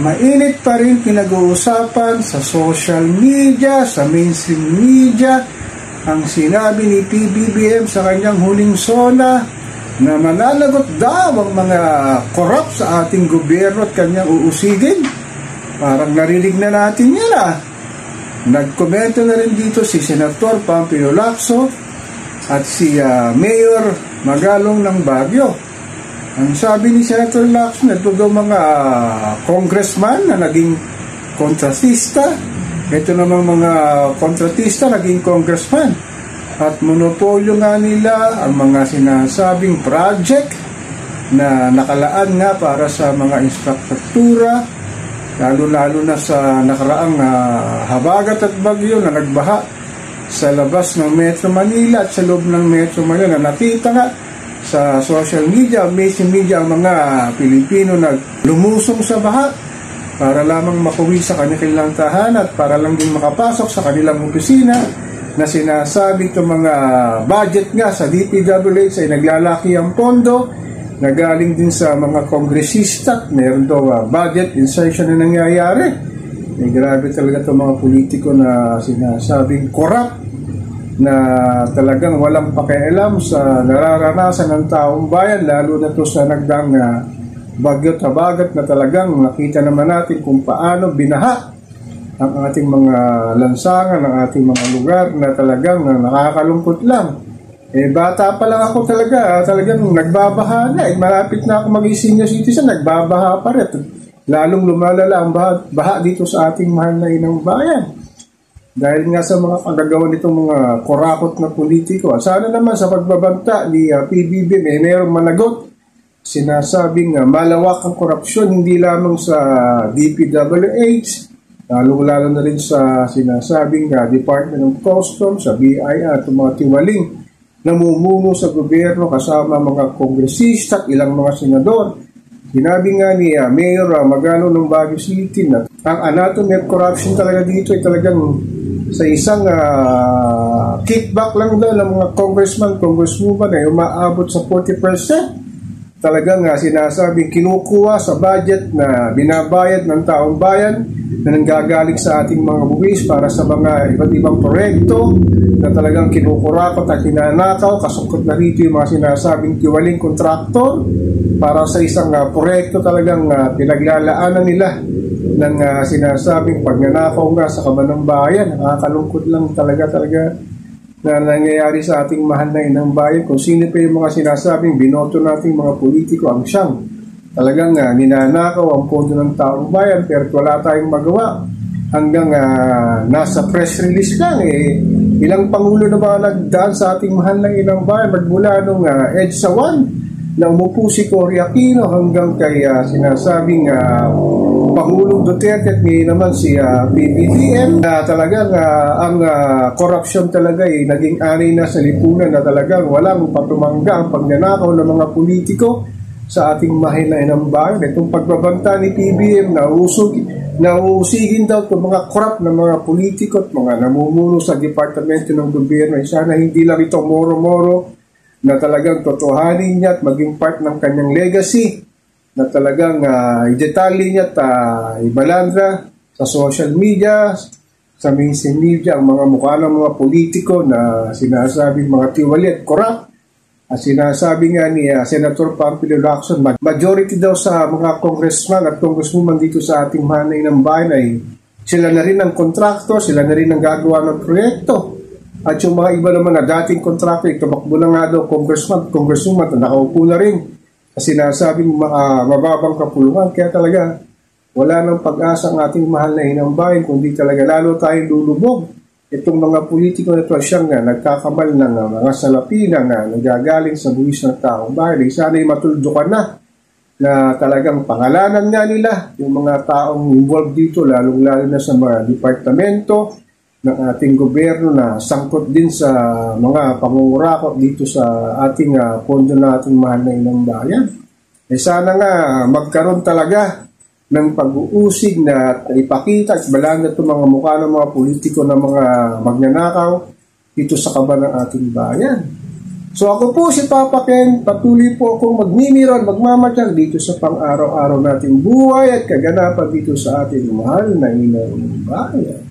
mainit pa rin pinag-uusapan sa social media, sa mainstream media, ang sinabi ni PBBM sa kanyang huling SONA na mananagot daw ang mga korap sa ating gobyerno at kanyang uusigin. Parang narinig na natin yan Nagkomento na rin dito si Senator Pampilo Lacson at si Mayor Magalong ng Baguio. Ang sabi ni Senator Lacson, ito daw mga congressman na naging kontratista. Ito namang mga kontratista naging congressman. At monopolyo nga nila ang mga sinasabing project na nakalaan nga para sa mga infrastruktura, lalo-lalo na sa nakaraang habagat at bagyo na nagbaha sa labas ng Metro Manila at sa loob ng Metro Manila. Nakita nga sa social media, mainstream media, ang mga Pilipino na lumusong sa baha para lamang makuwi sa kanilang tahanan at para lang din makapasok sa kanilang opisina, na sinasabi itong mga budget nga sa DPWH ay naglalaki ang pondo na galing din sa mga kongresista. Meron daw budget insertion na nangyayari. Grabe talaga itong mga politiko na sinasabing corrupt, na talagang walang pakialam sa nararanasan ng taong bayan, lalo na ito sa nagdaang bagyo at habagat na talagang nakita naman natin kung paano binaha ang ating mga lansangan, ang ating mga lugar na talagang nakakalungkot lang. Bata pa lang ako talagang nagbabaha na. Malapit na ako maging senior citizen, nagbabaha pa rin. Lalong lumalala ang baha dito sa ating mahal na inang bayan. Dahil nga sa mga kagagawa nitong mga korakot na politiko. Sana naman sa pagbabanta ni PBB mayroong managot. Sinasabing malawak ang korupsyon hindi lamang sa DPWH, lalo na rin sa sinasabing Department of Customs, sa BIR at mga tiwaling namumuno sa gobyerno kasama mga kongresista at ilang mga senador. Sinabi nga ni Mayor Magalong ng Baguio City na ang anatomy of corruption talaga dito ay talagang sa isang kickback lang daw ng mga congresswoman ay umaabot sa 40%. Talagang sinasabing kinukuha sa budget na binabayad ng taong bayan na nanggagaling sa ating mga buwis para sa mga iba't ibang proyekto na talagang kinukurakot at hinanakaw. Kasungkot na rito yung mga sinasabing tiwaling kontraktor para sa isang proyekto talagang pinaglalaanan nila ng sinasabing pagnanakaw nga sa kabanang bayan. Nakakalungkot lang talaga na nangyayari sa ating mahal na inang bayan, kung sino pa yung mga sinasabing binoto nating mga politiko ang siyang talagang ninanakaw ang pondo ng taong bayan, pero wala tayong magawa hanggang nasa press release lang. Ilang pangulo na ba nagdaan sa ating mahal na inang bayan magmula nung EDSA 1 na umupo si Cory Aquino hanggang kay sinasabing Pangulong Duterte at ngayon naman si PBBM, na talagang ang corruption talaga ay naging anay na sa lipunan, na talagang walang patumangga ang pagnanakaw ng mga politiko sa ating mahal na inang bayan. Itong pagbabanta ni PBBM na uusigin daw itong mga corrupt na mga politiko at mga namumuno sa departamento ng gobyerno. Sana hindi lang ito moro-moro, na talagang totohanin niya at maging part ng kanyang legacy, na talagang i-detalye niya at ibalandra sa social media, sa mainstream media, ang mga mukha ng mga politiko na sinasabing mga tiwali at corrupt. At sinasabi nga ni Senator Pampilo Lacson, majority daw sa mga congressman at congresswoman dito sa ating manay ng bayan ay sila na rin ang contractor, sila na rin ang gagawa ng proyekto. At yung mga iba naman na dating contractor, tumakbo na nga daw congresswoman na nakaupo na rin. Kasi sinasabing mababang kapulungan, kaya talaga wala nang pag-asa ang ating mahal na inang bayan, kundi talaga lalo tayong lulubog. Itong mga politiko na ito siyang nagkakabal ng mga salapi na nagagaling sa buwis ng taong bayan. Sana'y matuldukan na talagang pangalanan nga nila yung mga taong involved dito, lalong-lalo na sa mga departamento ng ating gobyerno na sangkot din sa mga pangungurakot dito sa ating pondo na ating mahal na inang bayan. Sana nga magkaroon talaga ng pag-uusig na ipakita at balanga itong mga mukha ng mga politiko na mga magnanakaw dito sa kaba ng ating bayan. So ako po si Papa Ken, patuloy po akong magmimiro at magmamatyag dito sa pang-araw-araw nating buhay at kaganapan dito sa ating mahal na inang bayan.